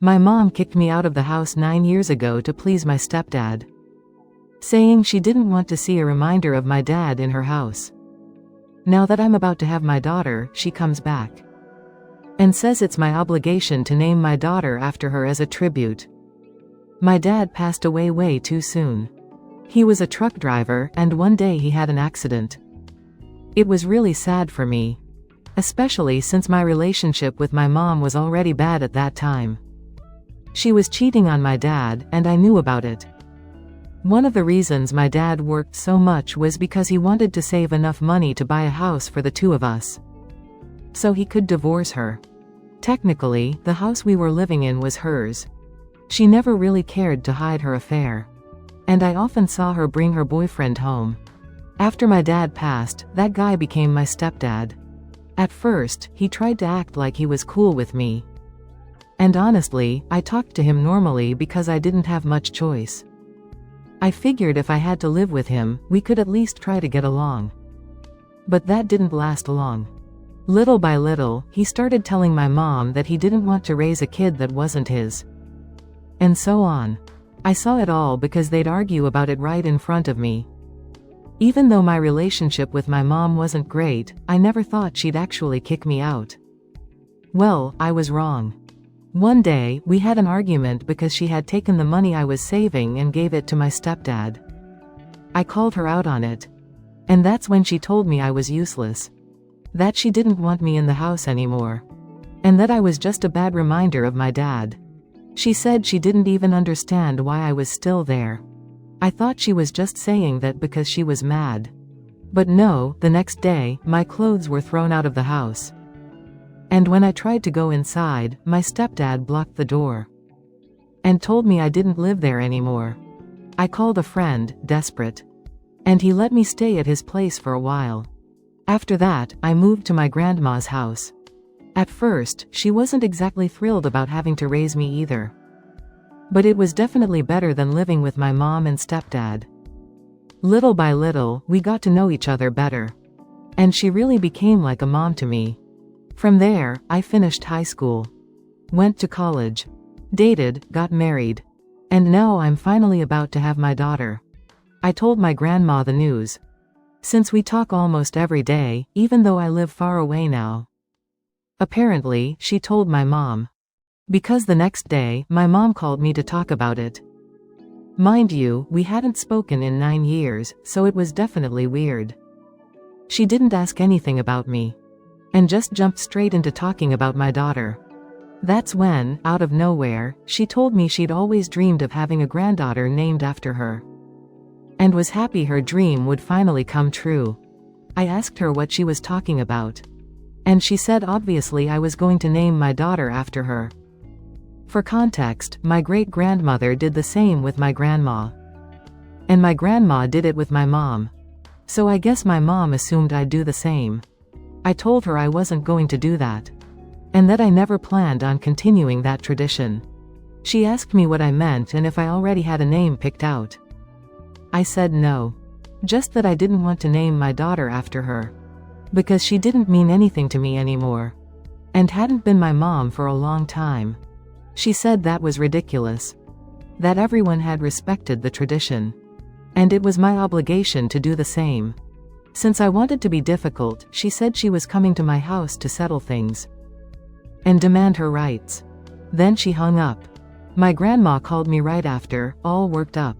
My mom kicked me out of the house 9 years ago to please my stepdad, saying she didn't want to see a reminder of my dad in her house. Now that I'm about to have my daughter, she comes back and says it's my obligation to name my daughter after her as a tribute. My dad passed away way too soon. He was a truck driver, and one day he had an accident. It was really sad for me, especially since my relationship with my mom was already bad at that time. She was cheating on my dad, and I knew about it. One of the reasons my dad worked so much was because he wanted to save enough money to buy a house for the two of us, so he could divorce her. Technically, the house we were living in was hers. She never really cared to hide her affair, and I often saw her bring her boyfriend home. After my dad passed, that guy became my stepdad. At first, he tried to act like he was cool with me. And honestly, I talked to him normally because I didn't have much choice. I figured if I had to live with him, we could at least try to get along. But that didn't last long. Little by little, he started telling my mom that he didn't want to raise a kid that wasn't his, and so on. I saw it all because they'd argue about it right in front of me. Even though my relationship with my mom wasn't great, I never thought she'd actually kick me out. Well, I was wrong. One day, we had an argument because she had taken the money I was saving and gave it to my stepdad. I called her out on it, and that's when she told me I was useless, that she didn't want me in the house anymore, and that I was just a bad reminder of my dad. She said she didn't even understand why I was still there. I thought she was just saying that because she was mad. But no, the next day, my clothes were thrown out of the house. And when I tried to go inside, my stepdad blocked the door and told me I didn't live there anymore. I called a friend, desperate, and he let me stay at his place for a while. After that, I moved to my grandma's house. At first, she wasn't exactly thrilled about having to raise me either, but it was definitely better than living with my mom and stepdad. Little by little, we got to know each other better, and she really became like a mom to me. From there, I finished high school, went to college, dated, got married, and now I'm finally about to have my daughter. I told my grandma the news, since we talk almost every day, even though I live far away now. Apparently, she told my mom, because the next day, my mom called me to talk about it. Mind you, we hadn't spoken in 9 years, so it was definitely weird. She didn't ask anything about me, and just jumped straight into talking about my daughter. That's when, out of nowhere, she told me she'd always dreamed of having a granddaughter named after her, and was happy her dream would finally come true. I asked her what she was talking about, and she said obviously I was going to name my daughter after her. For context, my great-grandmother did the same with my grandma, and my grandma did it with my mom, so I guess my mom assumed I'd do the same. I told her I wasn't going to do that, and that I never planned on continuing that tradition. She asked me what I meant and if I already had a name picked out. I said no, just that I didn't want to name my daughter after her, because she didn't mean anything to me anymore, and hadn't been my mom for a long time. She said that was ridiculous, that everyone had respected the tradition, and it was my obligation to do the same. Since I wanted to be difficult, she said she was coming to my house to settle things and demand her rights. Then she hung up. My grandma called me right after, all worked up,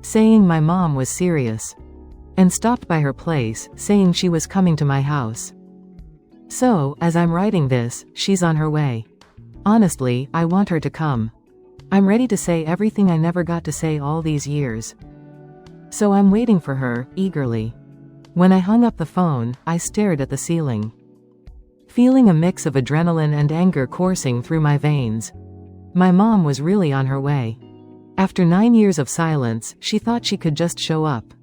saying my mom was serious, and stopped by her place, saying she was coming to my house. So, as I'm writing this, she's on her way. Honestly, I want her to come. I'm ready to say everything I never got to say all these years. So I'm waiting for her, eagerly. When I hung up the phone, I stared at the ceiling, feeling a mix of adrenaline and anger coursing through my veins. My mom was really on her way. After 9 years of silence, she thought she could just show up,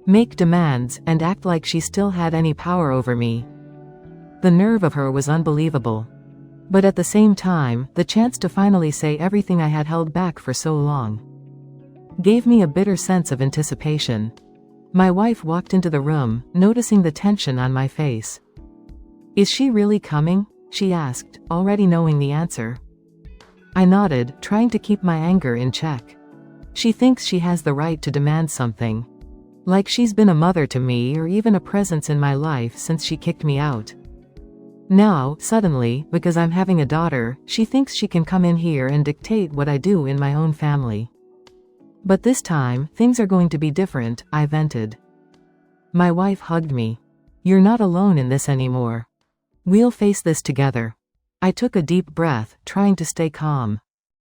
make demands, and act like she still had any power over me. The nerve of her was unbelievable. But at the same time, the chance to finally say everything I had held back for so long gave me a bitter sense of anticipation. My wife walked into the room, noticing the tension on my face. "Is she really coming?" she asked, already knowing the answer. I nodded, trying to keep my anger in check. She thinks she has the right to demand something. Like she's been a mother to me or even a presence in my life since she kicked me out. Now, suddenly, because I'm having a daughter, she thinks she can come in here and dictate what I do in my own family. But this time, things are going to be different, I vented. My wife hugged me. You're not alone in this anymore. We'll face this together. I took a deep breath, trying to stay calm.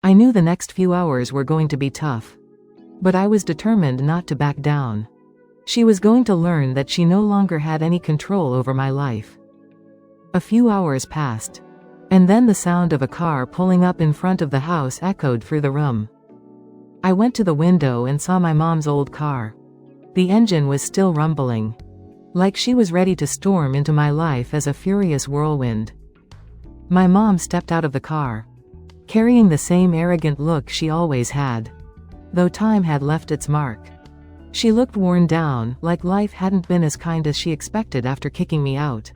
I knew the next few hours were going to be tough. But I was determined not to back down. She was going to learn that she no longer had any control over my life. A few hours passed. And then the sound of a car pulling up in front of the house echoed through the room. I went to the window and saw my mom's old car. The engine was still rumbling. Like she was ready to storm into my life as a furious whirlwind. My mom stepped out of the car, carrying the same arrogant look she always had, though time had left its mark. She looked worn down, like life hadn't been as kind as she expected after kicking me out.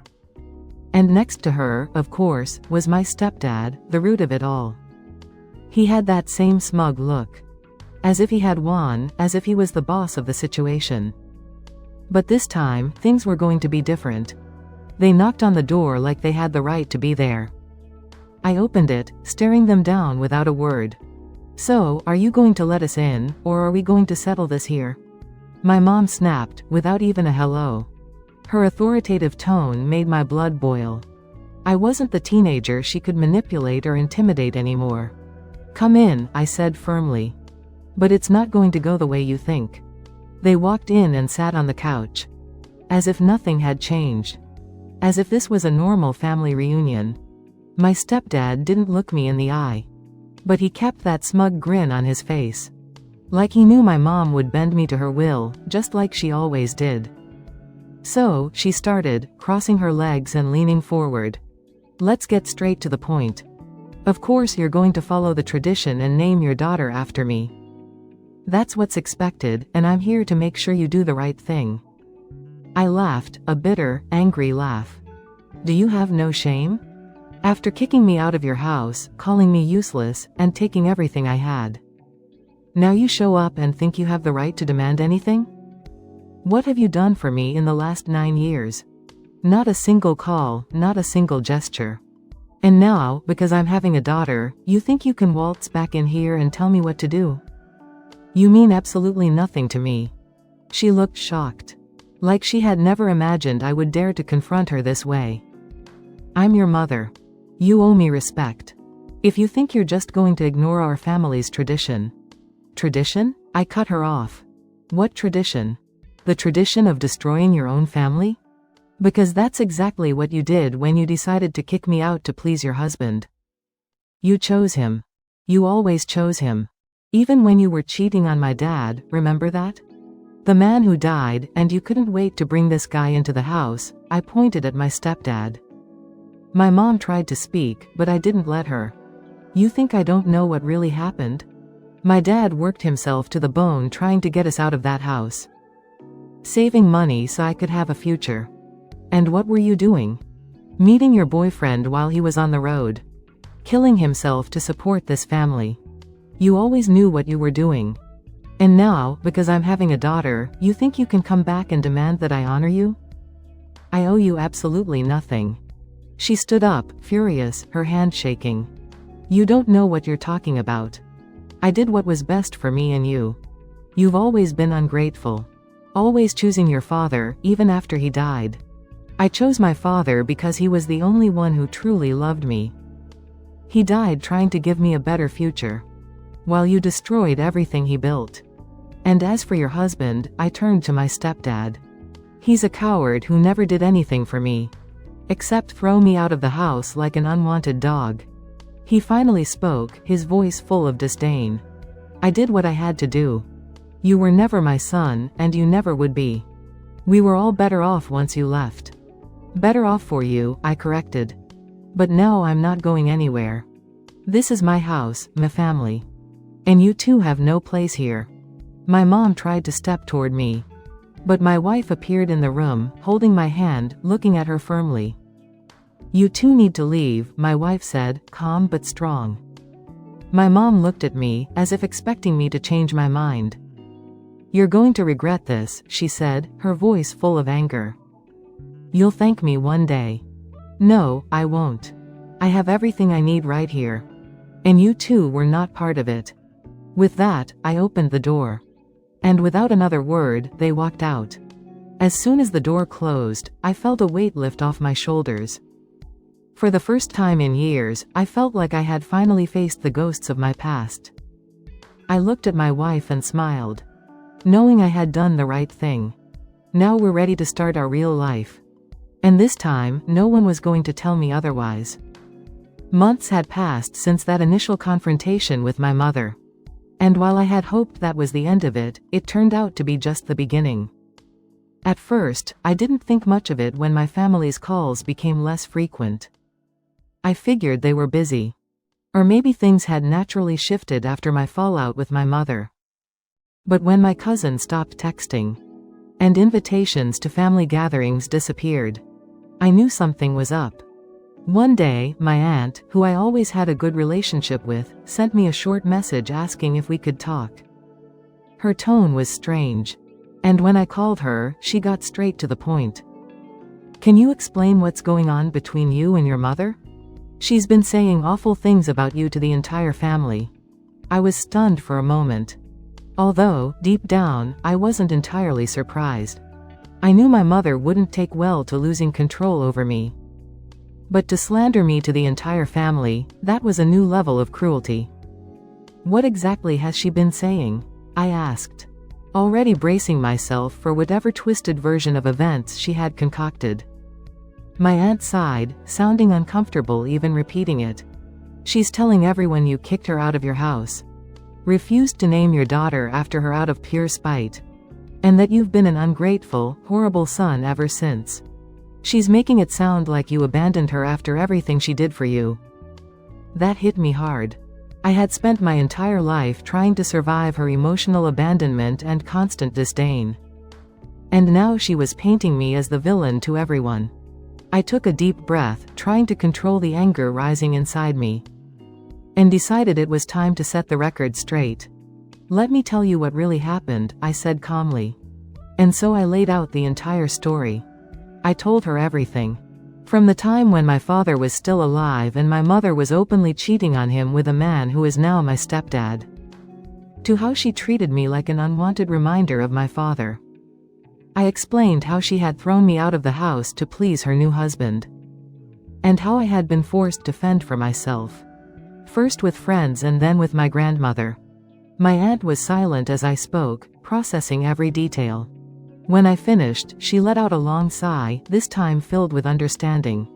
And next to her, of course, was my stepdad, the root of it all. He had that same smug look. As if he had won, as if he was the boss of the situation. But this time, things were going to be different. They knocked on the door like they had the right to be there. I opened it, staring them down without a word. So, are you going to let us in, or are we going to settle this here? My mom snapped, without even a hello. Her authoritative tone made my blood boil. I wasn't the teenager she could manipulate or intimidate anymore. Come in, I said firmly. But it's not going to go the way you think. They walked in and sat on the couch. As if nothing had changed. As if this was a normal family reunion. My stepdad didn't look me in the eye. But he kept that smug grin on his face. Like he knew my mom would bend me to her will, just like she always did. So, she started, crossing her legs and leaning forward. Let's get straight to the point. Of course you're going to follow the tradition and name your daughter after me. That's what's expected, and I'm here to make sure you do the right thing. I laughed, a bitter, angry laugh. Do you have no shame? After kicking me out of your house, calling me useless, and taking everything I had. Now you show up and think you have the right to demand anything? What have you done for me in the last 9 years? Not a single call, not a single gesture. And now, because I'm having a daughter, you think you can waltz back in here and tell me what to do? You mean absolutely nothing to me. She looked shocked. Like she had never imagined I would dare to confront her this way. I'm your mother. You owe me respect. If you think you're just going to ignore our family's tradition. Tradition? I cut her off. What tradition? The tradition of destroying your own family? Because that's exactly what you did when you decided to kick me out to please your husband. You chose him. You always chose him. Even when you were cheating on my dad, remember that? The man who died, and you couldn't wait to bring this guy into the house. I pointed at my stepdad. My mom tried to speak, but I didn't let her. You think I don't know what really happened? My dad worked himself to the bone trying to get us out of that house. Saving money so I could have a future. And what were you doing? Meeting your boyfriend while he was on the road. Killing himself to support this family. You always knew what you were doing. And now, because I'm having a daughter, you think you can come back and demand that I honor you? I owe you absolutely nothing. She stood up, furious, her hand shaking. You don't know what you're talking about. I did what was best for me and you. You've always been ungrateful. Always choosing your father, even after he died. I chose my father because he was the only one who truly loved me. He died trying to give me a better future. While you destroyed everything he built. And as for your husband, I turned to my stepdad. He's a coward who never did anything for me. Except throw me out of the house like an unwanted dog. He finally spoke, his voice full of disdain. I did what I had to do. You were never my son, and you never would be. We were all better off once you left. Better off for you, I corrected. But now I'm not going anywhere. This is my house, my family. And you two have no place here. My mom tried to step toward me. But my wife appeared in the room, holding my hand, looking at her firmly. You two need to leave, my wife said, calm but strong. My mom looked at me, as if expecting me to change my mind. "You're going to regret this," she said, her voice full of anger. "You'll thank me one day." "No, I won't. I have everything I need right here. And you two were not part of it." With that, I opened the door. And without another word, they walked out. As soon as the door closed, I felt a weight lift off my shoulders. For the first time in years, I felt like I had finally faced the ghosts of my past. I looked at my wife and smiled, knowing I had done the right thing. Now we're ready to start our real life. And this time, no one was going to tell me otherwise. Months had passed since that initial confrontation with my mother. And while I had hoped that was the end of it, it turned out to be just the beginning. At first, I didn't think much of it when my family's calls became less frequent. I figured they were busy. Or maybe things had naturally shifted after my fallout with my mother. But when my cousin stopped texting, and invitations to family gatherings disappeared, I knew something was up. One day, my aunt, who I always had a good relationship with, sent me a short message asking if we could talk. Her tone was strange. And when I called her, she got straight to the point. "Can you explain what's going on between you and your mother? She's been saying awful things about you to the entire family." I was stunned for a moment. Although, deep down, I wasn't entirely surprised. I knew my mother wouldn't take well to losing control over me. But to slander me to the entire family, that was a new level of cruelty. "What exactly has she been saying?" I asked, already bracing myself for whatever twisted version of events she had concocted. My aunt sighed, sounding uncomfortable even repeating it. "She's telling everyone you kicked her out of your house, refused to name your daughter after her out of pure spite, and that you've been an ungrateful, horrible son ever since. She's making it sound like you abandoned her after everything she did for you." That hit me hard. I had spent my entire life trying to survive her emotional abandonment and constant disdain. And now she was painting me as the villain to everyone. I took a deep breath, trying to control the anger rising inside me, and decided it was time to set the record straight. "Let me tell you what really happened," I said calmly. And so I laid out the entire story. I told her everything. From the time when my father was still alive and my mother was openly cheating on him with a man who is now my stepdad, to how she treated me like an unwanted reminder of my father. I explained how she had thrown me out of the house to please her new husband, and how I had been forced to fend for myself, first with friends and then with my grandmother. My aunt was silent as I spoke, processing every detail. When I finished, she let out a long sigh, this time filled with understanding.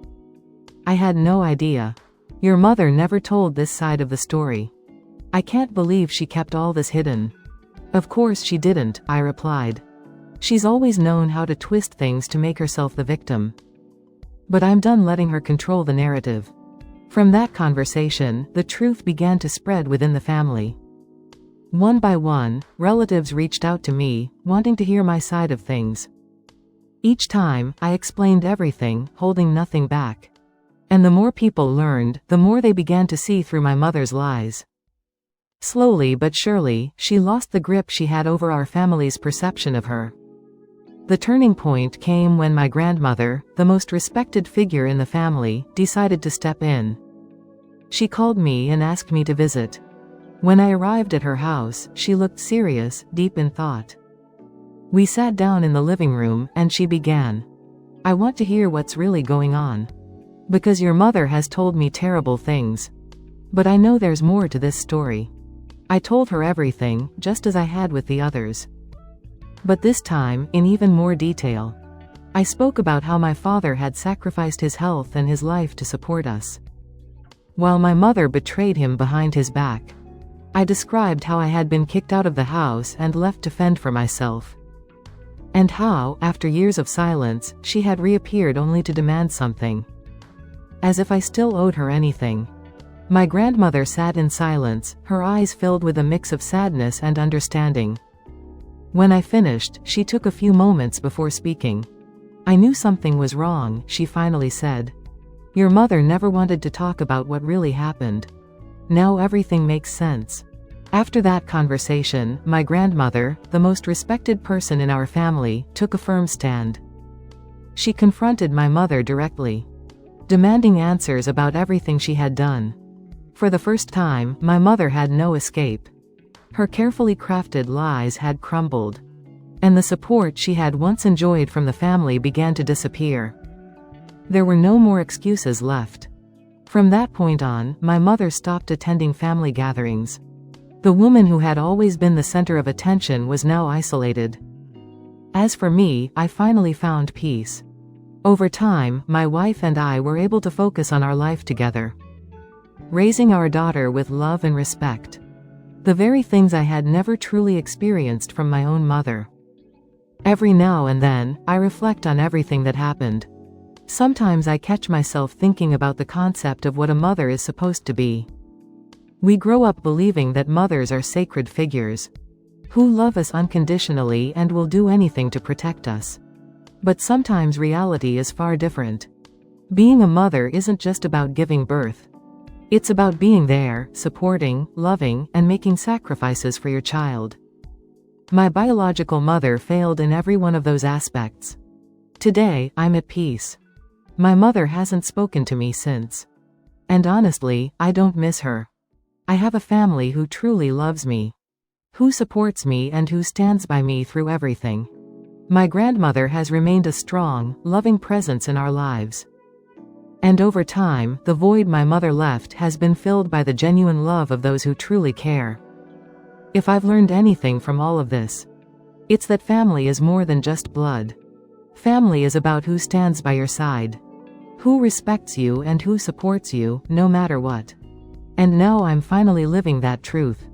"I had no idea. Your mother never told this side of the story. I can't believe she kept all this hidden." "Of course she didn't," I replied. "She's always known how to twist things to make herself the victim. But I'm done letting her control the narrative." From that conversation, the truth began to spread within the family. One by one, relatives reached out to me, wanting to hear my side of things. Each time, I explained everything, holding nothing back. And the more people learned, the more they began to see through my mother's lies. Slowly but surely, she lost the grip she had over our family's perception of her. The turning point came when my grandmother, the most respected figure in the family, decided to step in. She called me and asked me to visit. When I arrived at her house, she looked serious, deep in thought. We sat down in the living room, and she began. "I want to hear what's really going on. Because your mother has told me terrible things. But I know there's more to this story." I told her everything, just as I had with the others. But this time, in even more detail. I spoke about how my father had sacrificed his health and his life to support us, while my mother betrayed him behind his back. I described how I had been kicked out of the house and left to fend for myself. And how, after years of silence, she had reappeared only to demand something. As if I still owed her anything. My grandmother sat in silence, her eyes filled with a mix of sadness and understanding. When I finished, she took a few moments before speaking. "I knew something was wrong," she finally said. "Your mother never wanted to talk about what really happened. Now everything makes sense. After that conversation, my grandmother, the most respected person in our family, took a firm stand. She confronted my mother directly, demanding answers about everything she had done. For the first time, my mother had no escape. Her carefully crafted lies had crumbled, and the support she had once enjoyed from the family began to disappear. There were no more excuses left. From that point on, my mother stopped attending family gatherings. The woman who had always been the center of attention was now isolated. As for me, I finally found peace. Over time, my wife and I were able to focus on our life together, raising our daughter with love and respect. The very things I had never truly experienced from my own mother. Every now and then, I reflect on everything that happened. Sometimes I catch myself thinking about the concept of what a mother is supposed to be. We grow up believing that mothers are sacred figures, who love us unconditionally and will do anything to protect us. But sometimes reality is far different. Being a mother isn't just about giving birth. It's about being there, supporting, loving, and making sacrifices for your child. My biological mother failed in every one of those aspects. Today, I'm at peace. My mother hasn't spoken to me since. And honestly, I don't miss her. I have a family who truly loves me, who supports me and who stands by me through everything. My grandmother has remained a strong, loving presence in our lives. And over time, the void my mother left has been filled by the genuine love of those who truly care. If I've learned anything from all of this, it's that family is more than just blood. Family is about who stands by your side, who respects you and who supports you, no matter what. And now I'm finally living that truth.